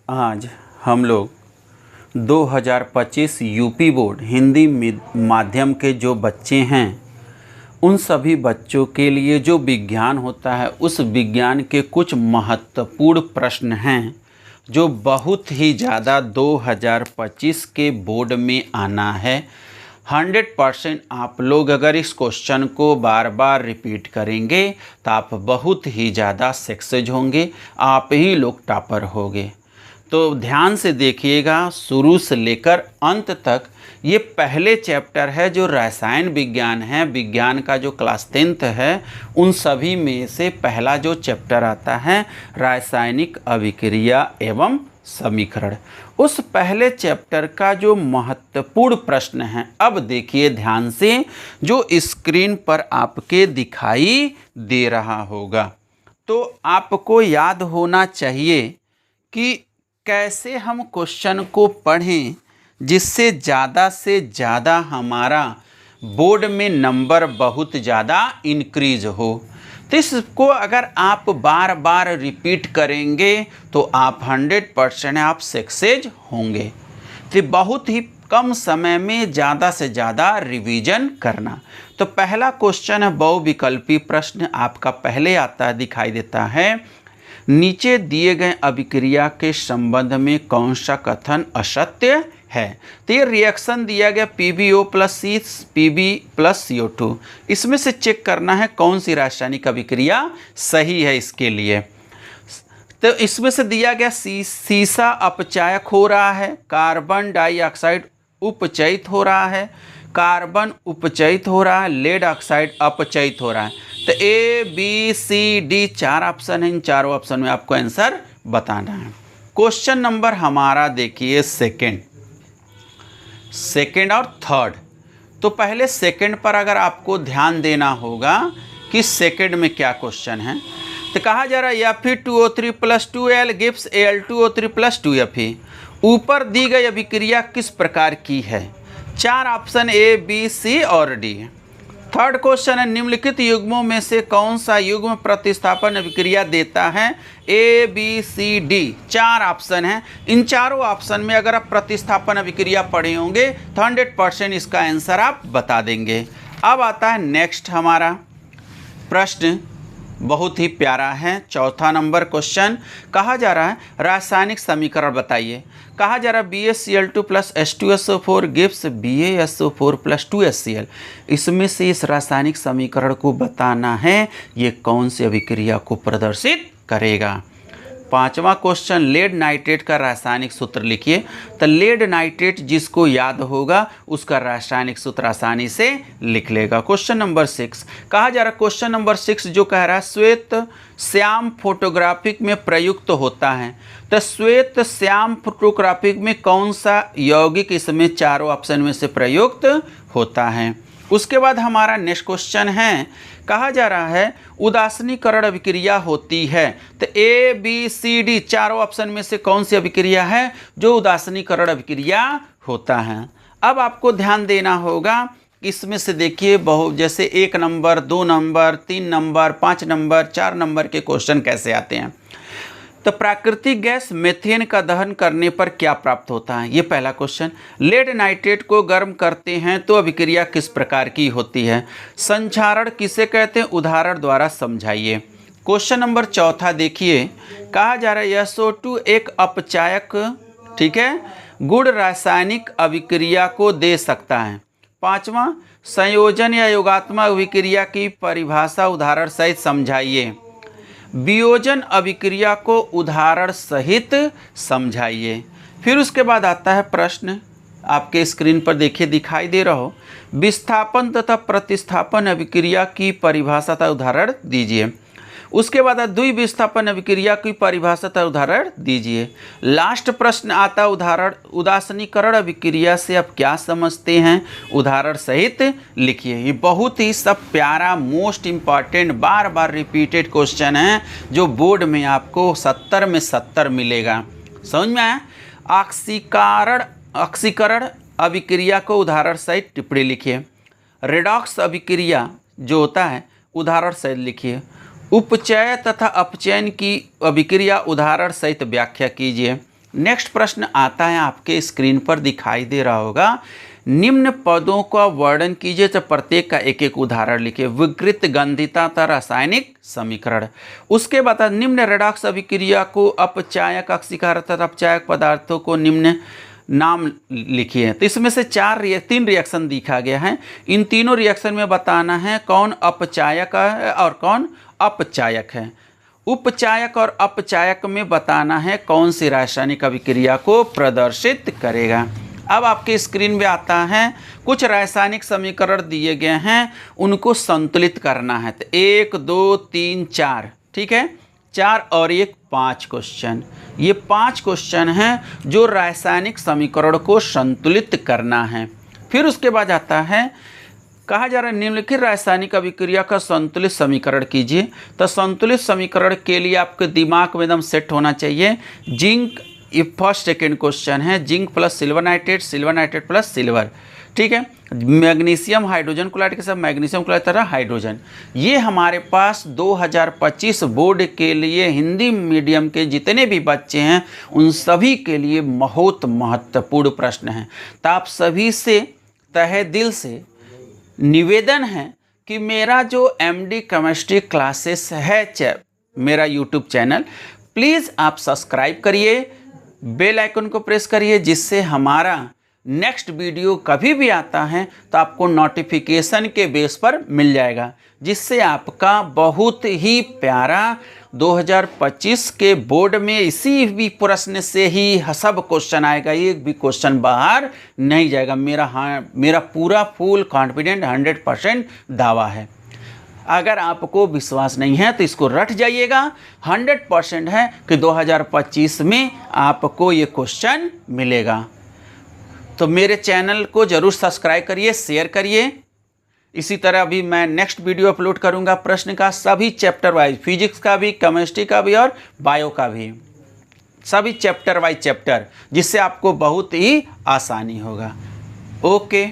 आज हम लोग 2025 यूपी बोर्ड हिंदी माध्यम के जो बच्चे हैं उन सभी बच्चों के लिए जो विज्ञान होता है उस विज्ञान के कुछ महत्वपूर्ण प्रश्न हैं जो बहुत ही ज़्यादा 2025 के बोर्ड में आना है। 100% आप लोग अगर इस क्वेश्चन को बार बार रिपीट करेंगे तो आप बहुत ही ज़्यादा सक्सेस होंगे, आप ही लोग टॉपर होंगे। तो ध्यान से देखिएगा शुरू से लेकर अंत तक। ये पहले चैप्टर है जो रसायन विज्ञान है, विज्ञान का जो क्लास 10th है उन सभी में से पहला जो चैप्टर आता है रासायनिक अभिक्रिया एवं समीकरण। उस पहले चैप्टर का जो महत्वपूर्ण प्रश्न है, अब देखिए ध्यान से, जो स्क्रीन पर आपके दिखाई दे रहा होगा। तो आपको याद होना चाहिए कि कैसे हम क्वेश्चन को पढ़ें जिससे ज़्यादा से ज़्यादा हमारा बोर्ड में नंबर बहुत ज़्यादा इंक्रीज हो। तो इसको अगर आप बार बार रिपीट करेंगे तो आप 100% आप सक्सेस होंगे। तो बहुत ही कम समय में ज़्यादा से ज़्यादा रिवीजन करना। तो पहला क्वेश्चन है बहुविकल्पी प्रश्न, आपका पहले आता है, दिखाई देता है। नीचे दिए गए अभिक्रिया के संबंध में कौन सा कथन असत्य है? तो ये रिएक्शन दिया गया PbO + C Pb + CO2। इसमें से चेक करना है कौन सी रासायनिक अभिक्रिया सही है इसके लिए। तो इसमें से दिया गया सीसा अपचायक हो रहा है, कार्बन डाइऑक्साइड उपचयित हो रहा है, कार्बन उपचयित हो रहा है, लेड ऑक्साइड अपचयित हो रहा है। तो A B C D 4 option है, इन चारों ऑप्शन में आपको आंसर बताना है। क्वेश्चन नंबर हमारा देखिए सेकंड और थर्ड। तो पहले सेकंड पर अगर आपको ध्यान देना होगा कि सेकंड में क्या क्वेश्चन है। तो कहा जा रहा है Fe2O3 + 2Al gives Al2O3 + 2Fe। ऊपर दी गई अभिक्रिया किस प्रकार की है? 4 ऑप्शन A B C और D। थर्ड क्वेश्चन है निम्नलिखित युग्मों में से कौन सा युग्म प्रतिस्थापन अभिक्रिया देता है? A B C D 4 option हैं। इन चारों ऑप्शन में अगर आप प्रतिस्थापन अभिक्रिया पढ़े होंगे तो 100% इसका आंसर आप बता देंगे। अब आता है नेक्स्ट हमारा प्रश्न, बहुत ही प्यारा है। चौथा नंबर क्वेश्चन कहा जा रहा है रासायनिक समीकरण बताइए। कहा जा रहा है BaCl2 + H2SO4 gives BaSO4 + 2HCl। इसमें से इस रासायनिक समीकरण को बताना है ये कौन सी अभिक्रिया को प्रदर्शित करेगा। पांचवा क्वेश्चन लेड नाइट्रेट का रासायनिक सूत्र लिखिए। तो लेड नाइट्रेट जिसको याद होगा उसका रासायनिक सूत्र आसानी से लिख लेगा। क्वेश्चन नंबर 6 कहा जा रहा है, क्वेश्चन नंबर 6 जो कह रहा है श्वेत श्याम फोटोग्राफिक में प्रयुक्त होता है। तो श्वेत श्याम फोटोग्राफिक में कौन सा यौगिक इसमें चारों ऑप्शन में से प्रयुक्त होता है? उसके बाद हमारा नेक्स्ट क्वेश्चन है, कहा जा रहा है उदासीनीकरण अभिक्रिया होती है। तो A B C D चारों ऑप्शन में से कौन सी अभिक्रिया है जो उदासीनीकरण अभिक्रिया होता है? अब आपको ध्यान देना होगा, इसमें से देखिए बहुत जैसे 1 number 2 number 3 number 5 number 4 number के क्वेश्चन कैसे आते हैं। तो प्राकृतिक गैस मेथेन का दहन करने पर क्या प्राप्त होता है? ये पहला क्वेश्चन। लेड नाइट्रेट को गर्म करते हैं तो अभिक्रिया किस प्रकार की होती है? संक्षारण किसे कहते हैं? उदाहरण द्वारा समझाइए। क्वेश्चन नंबर चौथा देखिए, कहा जा रहा है SO2 एक अपचायक, ठीक है, गुण रासायनिक अभिक्रिया को दे सकता है। पांचवा संयोजन या योगात्मक अभिक्रिया की परिभाषा उदाहरण सहित समझाइए। वियोजन अभिक्रिया को उदाहरण सहित समझाइए। फिर उसके बाद आता है प्रश्न, आपके स्क्रीन पर देखिए दिखाई दे रहा हो, विस्थापन तथा प्रतिस्थापन अभिक्रिया की परिभाषा तथा उदाहरण दीजिए। उसके बाद द्विविस्थापन अभिक्रिया की परिभाषा तथा उदाहरण दीजिए। लास्ट प्रश्न आता उदाहरण उदासीनीकरण अभिक्रिया से आप क्या समझते हैं? उदाहरण सहित लिखिए। ये बहुत ही सब प्यारा मोस्ट इम्पॉर्टेंट बार बार रिपीटेड क्वेश्चन है जो बोर्ड में आपको 70 में 70 मिलेगा। समझ में आया? ऑक्सीकरण अभिक्रिया को उदाहरण सहित टिप्पणी लिखिए। रेडॉक्स अभिक्रिया जो होता है उदाहरण सहित लिखिए। उपचय तथा अपचयन की अभिक्रिया उदाहरण सहित व्याख्या कीजिए। नेक्स्ट प्रश्न आता है, आपके स्क्रीन पर दिखाई दे रहा होगा, निम्न पदों का वर्णन कीजिए, तो प्रत्येक का एक एक उदाहरण लिखिए। विकृत गंधिता का रासायनिक समीकरण। उसके बाद निम्न रेडॉक्स अभिक्रिया को अपचायक अक्सीकार तथा अपचायक पदार्थों को निम्न नाम लिखिए। तो इसमें से तीन रिएक्शन दिखा गया है। इन तीनों रिएक्शन में बताना है कौन अपचायक है और कौन अपचायक है। उपचायक और अपचायक में बताना है कौन सी रासायनिक अभिक्रिया को प्रदर्शित करेगा। अब आपके स्क्रीन में आता है, कुछ रासायनिक समीकरण दिए गए हैं, उनको संतुलित करना है। तो 1 2 3 4, ठीक है, 4 और 1 5 क्वेश्चन। ये 5 क्वेश्चन हैं जो रासायनिक समीकरण को संतुलित करना है। फिर उसके बाद आता है, कहा जा रहा है निम्नलिखित रासायनिक अभिक्रिया का संतुलित समीकरण कीजिए। तो संतुलित समीकरण के लिए आपके दिमाग में एकदम सेट होना चाहिए। जिंक, ये फर्स्ट सेकेंड क्वेश्चन है, zinc plus silver nitrate plus silver, ठीक है। मैग्नीशियम हाइड्रोजन क्लोराइड के साथ मैग्नीशियम क्लोराइड तरह हाइड्रोजन। ये हमारे पास 2025 बोर्ड के लिए हिंदी मीडियम के जितने भी बच्चे हैं उन सभी के लिए बहुत महत्वपूर्ण प्रश्न हैं। तो आप सभी से तहे दिल से निवेदन है कि मेरा जो MD केमिस्ट्री क्लासेस है मेरा यूट्यूब चैनल, प्लीज़ आप सब्सक्राइब करिए, बेल आइकन को प्रेस करिए, जिससे हमारा नेक्स्ट वीडियो कभी भी आता है तो आपको नोटिफिकेशन के बेस पर मिल जाएगा, जिससे आपका बहुत ही प्यारा 2025 के बोर्ड में इसी भी प्रश्न से ही सब क्वेश्चन आएगा, एक भी क्वेश्चन बाहर नहीं जाएगा। मेरा पूरा फुल कॉन्फिडेंट 100% दावा है। अगर आपको विश्वास नहीं है तो इसको रट जाइएगा, 100% है कि 2025 में आपको ये क्वेश्चन मिलेगा। तो मेरे चैनल को ज़रूर सब्सक्राइब करिए, शेयर करिए। इसी तरह अभी मैं नेक्स्ट वीडियो अपलोड करूंगा प्रश्न का, सभी चैप्टर वाइज, फिजिक्स का भी, केमिस्ट्री का भी और बायो का भी, सभी चैप्टर वाइज चैप्टर, जिससे आपको बहुत ही आसानी होगा। ओके।